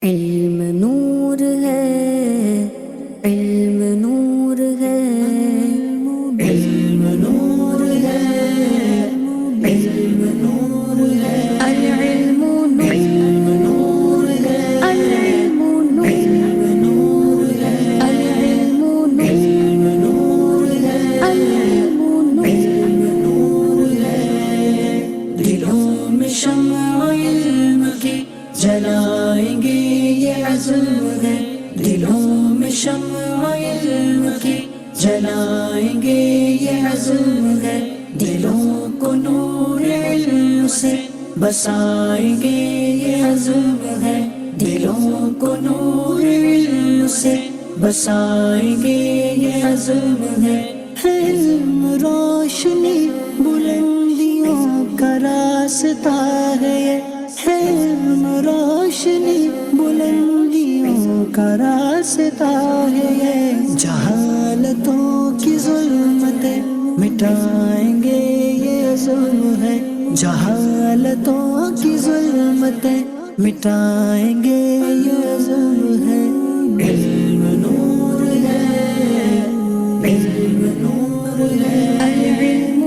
علم نور ہے، علم نور ہے، علم نور ہے، علم نور ہے، العلم نور ہے، العلم نور ہے، العلم نور ہے، العلم نور ہے، دلوں میں شمع علم کی جلائیں گے یہ عزم ہے، دلوں میں شمع علم کی جلائیں گے یہ عزم ہے، دلوں کو نور علم سے بسائیں گے یہ عزم ہے، دلوں کو نور علم سے بسائیں گے یہ عزم ہے، علم روشنی بلندیوں کا راستہ ہے یہ، علم روشنی بلندیوں کا راستہ ہے یہ، جہالتوں کی ظلمتیں مٹائیں گے یہ عزم ہے، جہالتوں کی ظلمتیں مٹائیں گے یہ عزم ہے، علم نور ہے، علم نور ہے، العلم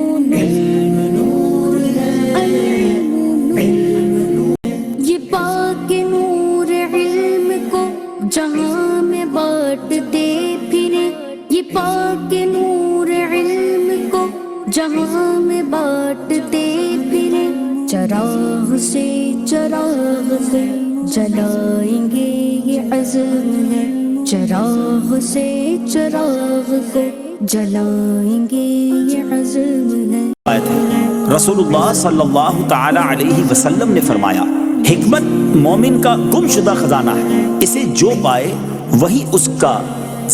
نور ہے، العلم نور، یہ پاک نور علم کو جہاں میں بانٹتے پھرے، یہ پاک نور علم کو جہاں میں بانٹتے پھرے، چراغ سے چراغ کو جلائیں گے یہ عزم ہے، چراغ سے چراغ کو جلائیں گے یہ عزم ہے۔ رسول اللہ صلی اللہ تعالی علیہ وسلم نے فرمایا، حکمت مومن کا گم شدہ خزانہ ہے، اسے جو پائے وہی اس کا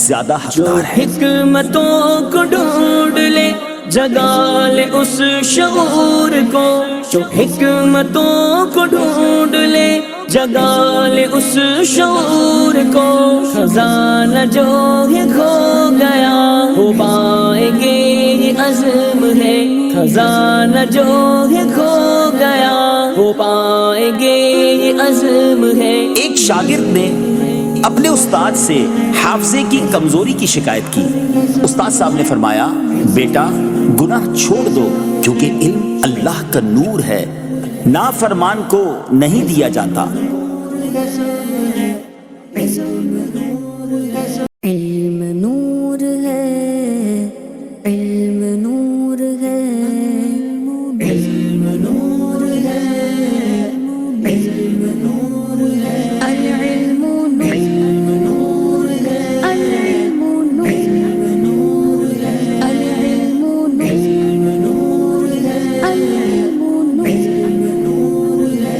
زیادہ حقدار ہے۔ حکمتوں کو ڈھونڈ لے جگا لے اس شعور کو، جو حکمتوں کو ڈھونڈ لے جگا لے اس شعور کو، خزانہ جو ہے کھو گیا وہ پائیں گے یہ عزم ہے، خزانہ جو ہے کھو گیا وہ پائیں گے یہ عزم ہے۔ ایک شاگرد نے اپنے استاد سے حافظے کی کمزوری کی شکایت کی، استاد صاحب نے فرمایا، بیٹا گناہ چھوڑ دو کیونکہ علم اللہ کا نور ہے، نافرمان کو نہیں دیا جاتا۔ علم نور ہے، علم نور ہے، علم نور ہے، علم نور ہے، العلم نور ہے، العلم نور ہے، العلم نور ہے، العلم نور ہے،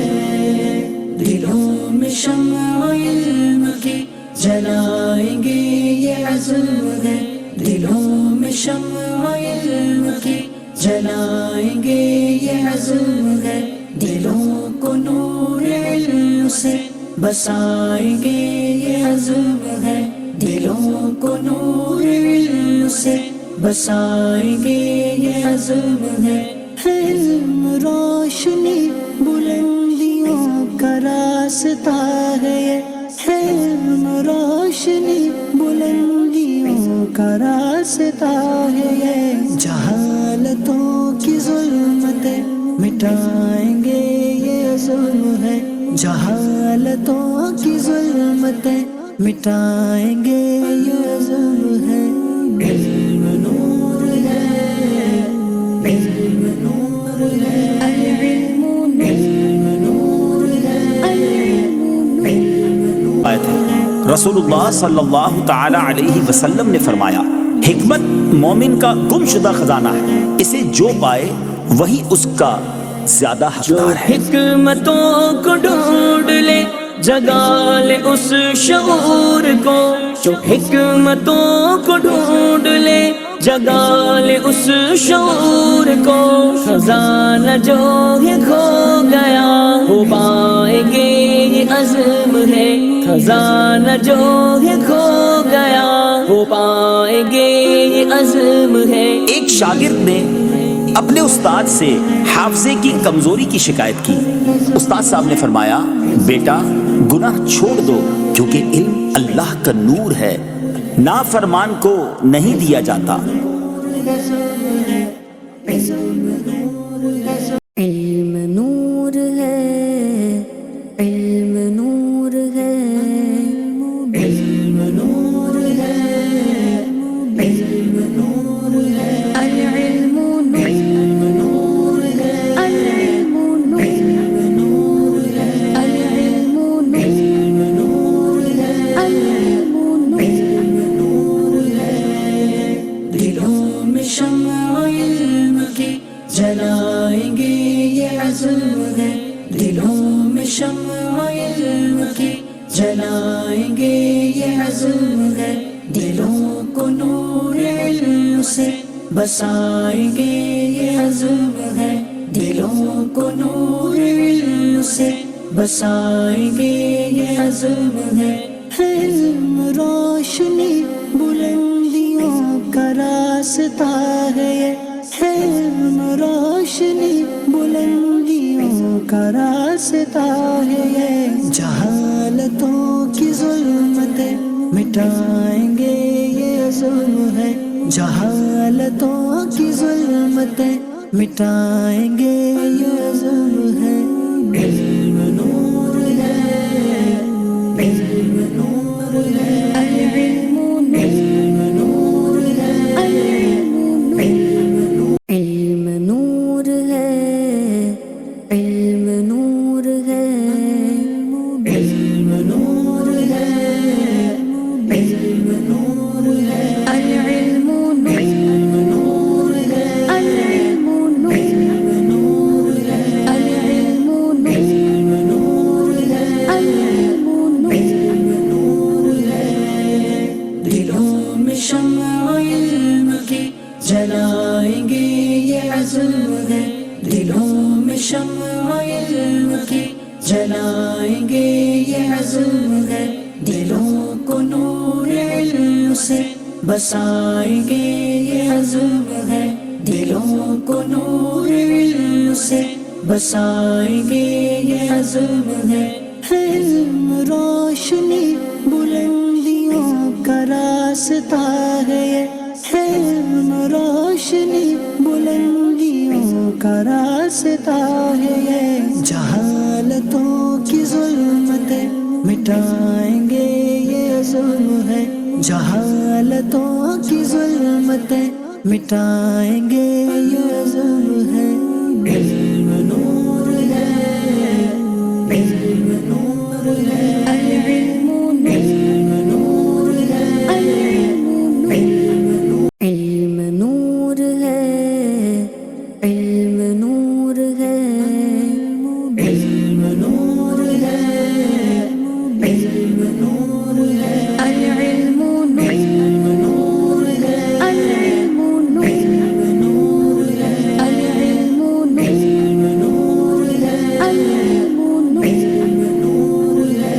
دلوں میں شمع علم کی جلائیں گے یہ عزم ہے، دلوں میں شمع علم کی جلائیں گے یہ عزم ہے، دلوں کو نور علم سے بسائیں گے یہ عزم ہے، دلوں کو نور علم سے بسائیں گے یہ عزم ہے، علم روشنی بلندیوں کا راستہ ہے یہ، علم روشنی بلندیوں کا راستہ ہے یہ، جہالتوں کی ظلمتیں مٹائیں گے یہ عزم ہے، جہالتوں کی ظلمتیں مٹائیں گے یہ عزم ہے، علم نور ہے، علم نور ہے، العلم نور ہے، العلم رسول اللہ صلی اللہ تعالی علیہ وسلم نے فرمایا، حکمت مومن کا گم شدہ خزانہ ہے، اسے جو پائے وہی اس کا زیادہ حقدار ہے۔ حکمتوں کو ڈھونڈ لے جگا لے اس شعور کو، جو حکمتوں کو ڈھونڈ لے جگا لے اس شعور کو، خزانہ جو ہے کھو گیا وہ پائیں گے یہ عزم ہے، خزانہ جو ہے کھو گیا وہ پائیں گے یہ عزم ہے۔ ایک شاگرد نے اپنے استاد سے حافظے کی کمزوری کی شکایت کی۔ استاد صاحب نے فرمایا بیٹا گناہ چھوڑ دو کیونکہ علم اللہ کا نور ہے، نافرمان کو نہیں دیا جاتا۔ علم نور ہے، علم نور ہے، علم نور ہے، علم نور ہے، العلم نور ہے، العلم نور ہے، العلم نور ہے، العلم نور ہے۔ دلوں میں شمع علم کی جلائیں گے یہ عزم ہے، دلوں میں شمع علم کی جلائیں گے یہ عزم ہے، دلوں کو نور علم سے بسائیں گے یہ عزم ہے، دلوں کو نور علم سے بسائیں گے یہ عزم ہے۔ علم روشنی بلندیوں کا راستہ ہے یہ، علم روشنی بلندیوں کا راستہ ہے یہ، جہالتوں کی ظلمتیں مٹائیں گے یہ عزم ہے، جہالتوں کی ظلمتیں مٹائیں گے یہ عزم ہے۔ علم نور ہے، علم نور ہے، العلم نور ہے، العلم علم نور ہے، علم نور ہے، علم نور ہے، علم نور ہے، العلم نور ہے، العلم نور ہے، العلم نور ہے، العلم نور ہے۔ دلوں میں شمع علم کی جلائیں گے یہ عزم ہے، دلوں میں شمع علم کی جلائیں گے یہ عزم ہے، دلوں کو نور علم سے بسائیں گے یہ عزم ہے، دلوں کو نور علم سے بسائیں گے یہ عزم ہے۔ علم روشنی بلندیوں کا راستہ ہے یہ، علم روشنی بلندیوں کا راستہ ہے یہ، جہالتوں کی ظلمتیں مٹائیں گے یہ عزم ہے، جہالتوں کی ظلمتیں مٹائیں گے یہ عزم ہے۔ علم نور ہے، علم نور ہے، العلم نور ہے، العلم علم نور ہے، علم نور ہے، علم نور ہے، علم نور ہے، العلم نور ہے، العلم نور ہے، العلم نور ہے، العلم نور ہے۔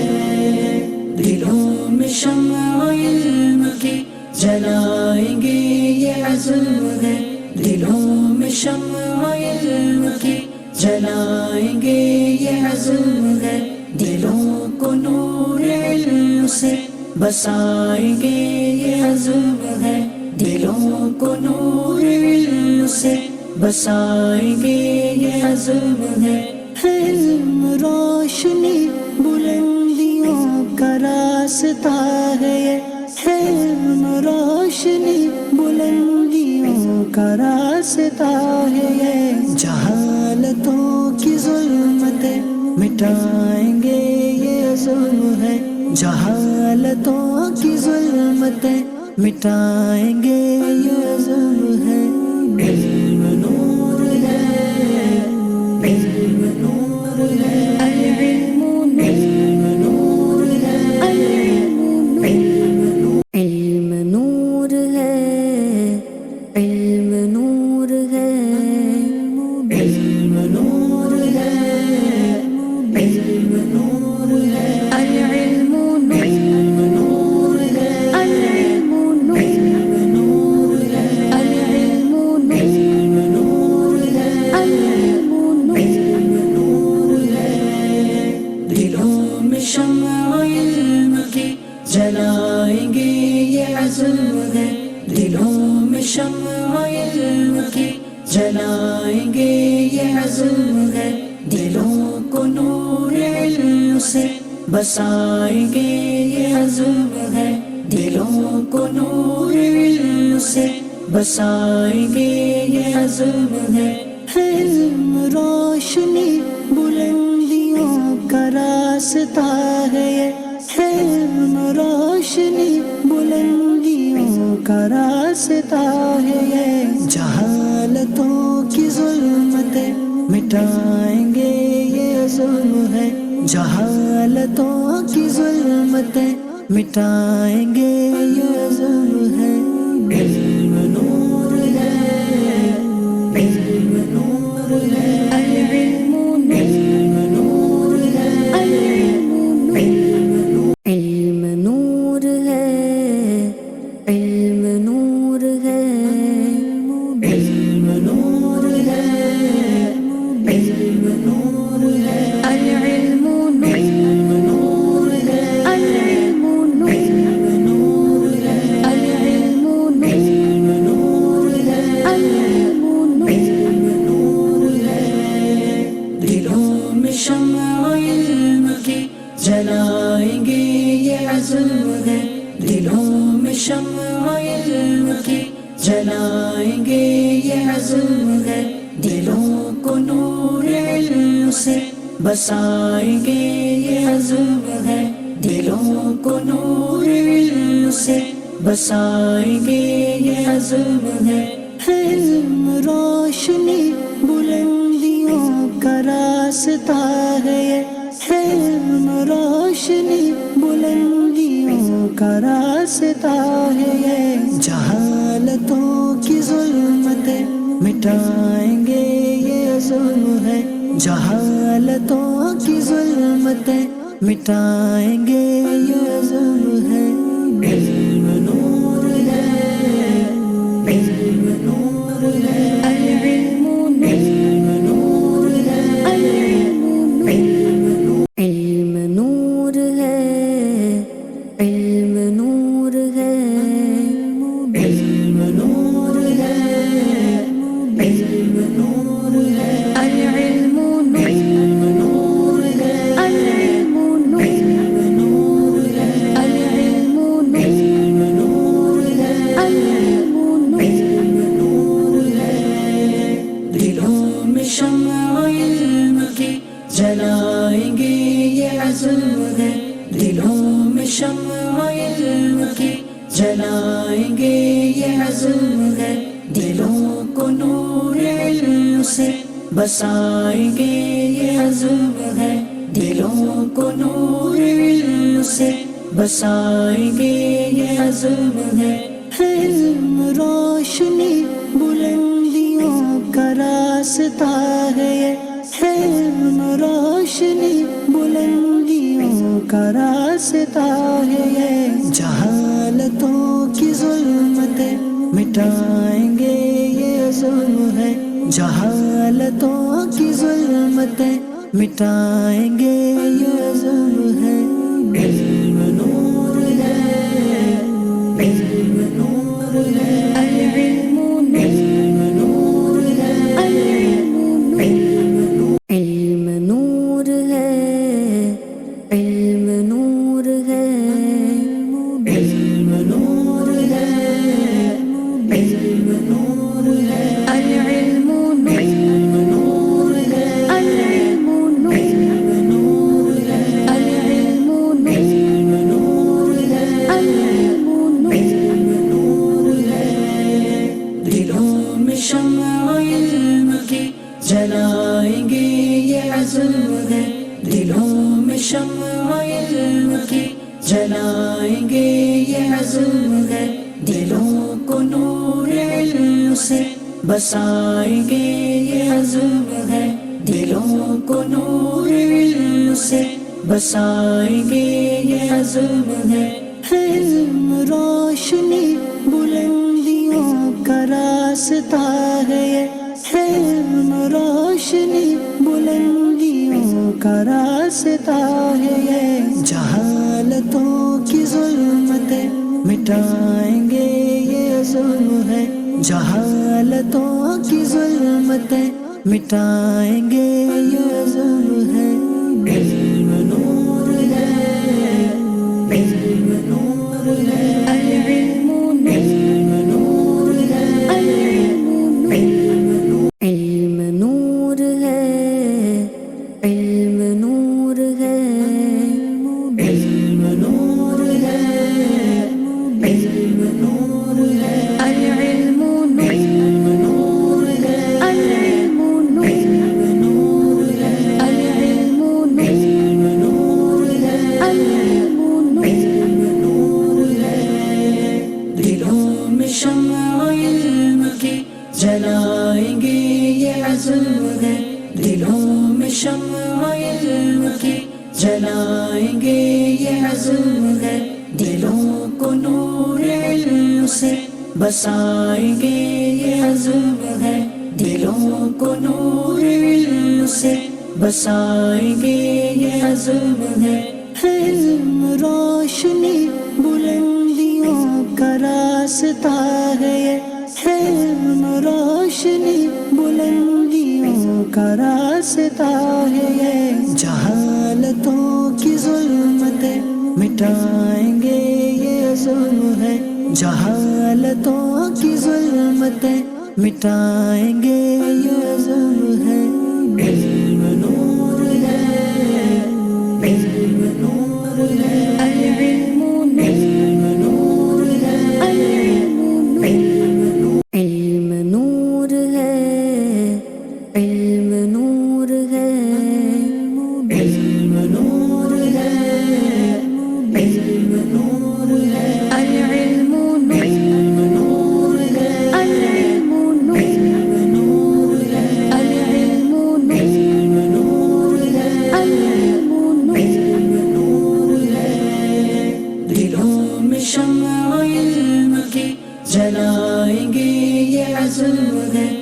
دلوں میں شمع علم کی جلائیں گے یہ عزم ہے، دلوں میں شمع علم کی جلائیں گے یہ عزم ہے، دلوں کو نور علم سے بسائیں گے یہ عزم ہے، دلوں کو نور علم سے بسائیں گے یہ عزم ہے۔ علم روشنی بلندیوں کا راستہ ہے یہ، علم روشنی بلندیوں کا راستہ ہے یہ، جہالتوں کی ظلمتیں مٹائیں گے یہ عزم ہے، جہالتوں کی ظلمتیں مٹائیں گے یہ عزم ہے۔ علم نور ہے، علم نور ہے، العلم نور ہے، العلم علم نور ہے، علم نور ہے، علم نور ہے، علم نور ہے، العلم نور ہے، العلم نور ہے، العلم نور جلائیں گے یہ عزم ہے دلوں میں شمع علم کی جلائیں گے یہ عزم ہے دلوں کو نور علم سے بسائیں گے یہ عزم ہے دلوں کو نور علم سے بسائیں گے یہ عزم ہے علم روشنی بلندیوں کا راستہ ہے یہ علم روشنی بلندیوں کا راستہ ہے یہ جہالتوں کی ظلمتیں مٹائیں گے یہ عزم ہے جہالتوں کی ظلمتیں مٹائیں گے یہ عزم ہے علم نور ہے علم نور ہے العلم نور علم نور ہے علم نور ہے علم نور ہے علم نور ہے العلم نور ہے العلم نور ہے العلم نور ہے العلم نور ہے دلوں میں شمع علم کی جلائیں گے یہ عزم ہے دلوں میں شمع علم کی جلائیں گے یہ عزم ہے دلوں کو نور علم سے بسائیں گے یہ عزم ہے دلوں کو نور علم سے بسائیں گے یہ عزم ہے علم روشنی بلندیوں کا راستہ ہے یہ علم روشنی بلندیوں کا راستہ ہے یہ جہالتوں کی ظلمتیں مٹائیں گے یہ عزم ہے جہالتوں کی ظلمتیں مٹائیں گے یہ عزم ہے علم نور ہے علم نور ہے العلم نور ہے علم نور ہے علم نور ہے علم نور ہے علم نور ہے العلم نور ہے العلم نور ہے العلم نور ہے العلم نور ہے دلوں میں شمع علم کی جلائیں گے یہ عزم ہے دلوں میں شمع علم کی جلائیں گے یہ عزم ہے دلوں کو نور علم سے بسائیں گے یہ عزم ہے دلوں کو نور علم سے بسائیں گے یہ عزم ہے علم روشنی بلندیوں کا راستہ ہے یہ علم روشنی بلندیوں کا راستہ ہے یہ جہالتوں کی ظلمتیں مٹائیں گے یہ عزم ہے جہالتوں کی ظلمتیں مٹائیں گے یہ عزم ہے علم نور ہے علم نور ہے العلم نور ہے علم نور ہے علم نور ہے علم نور ہے علم نور ہے العلم نور ہے العلم نور ہے العلم نور ہے العلم نور ہے دلوں میں شمع علم کی جلائیں گے یہ عزم ہے دلوں میں شمع علم کی جلائیں گے یہ عزم ہے دلوں کو نور علم سے بسائیں گے یہ عزم ہے دلوں کو نور علم سے بسائیں گے یہ عزم ہے علم روشنی بلندیوں کا راستہ ہے یہ علم روشنی بلندیوں کا راستہ ہے یہ جہالتوں کی ظلم مٹائیں گے یہ ظلم ہے جہالتوں کی ظلمتیں مٹائیں گے یہ ظلم ہے علم نور ہے علم نور ہے العلم نور ہے علم نور ہے علم نور ہے علم نور ہے علم نور ہے العلم نور ہے العلم نور ہے العلم نور ہے العلم نور ہے دلوں میں شمع علم کی جلائیں گے یہ عزم ہے دلوں میں شمع علم کی جلائیں گے یہ عزم ہے دلوں کو نور علم سے بسائیں گے یہ عزم ہے دلوں کو نور علم سے بسائیں گے یہ عزم ہے علم روشنی بلندیوں کا راستہ ہے یہ علم روشنی بلندیوں کا راستہ ہے یہ جہالتوں کی ظلمتیں مٹائیں گے یہ ظلم ہے جہالتوں کی ظلمتیں مٹائیں گے یہ ظلم ہے علم نور ہے علم نور ہے العلم نور ہے علم نور ہے علم نور ہے علم نور ہے علم نور ہے العلم نور ہے العلم نور ہے العلم نور ہے العلم نور ہے دلوں میں شمع علم کی جلائیں گے یہ عزم ہے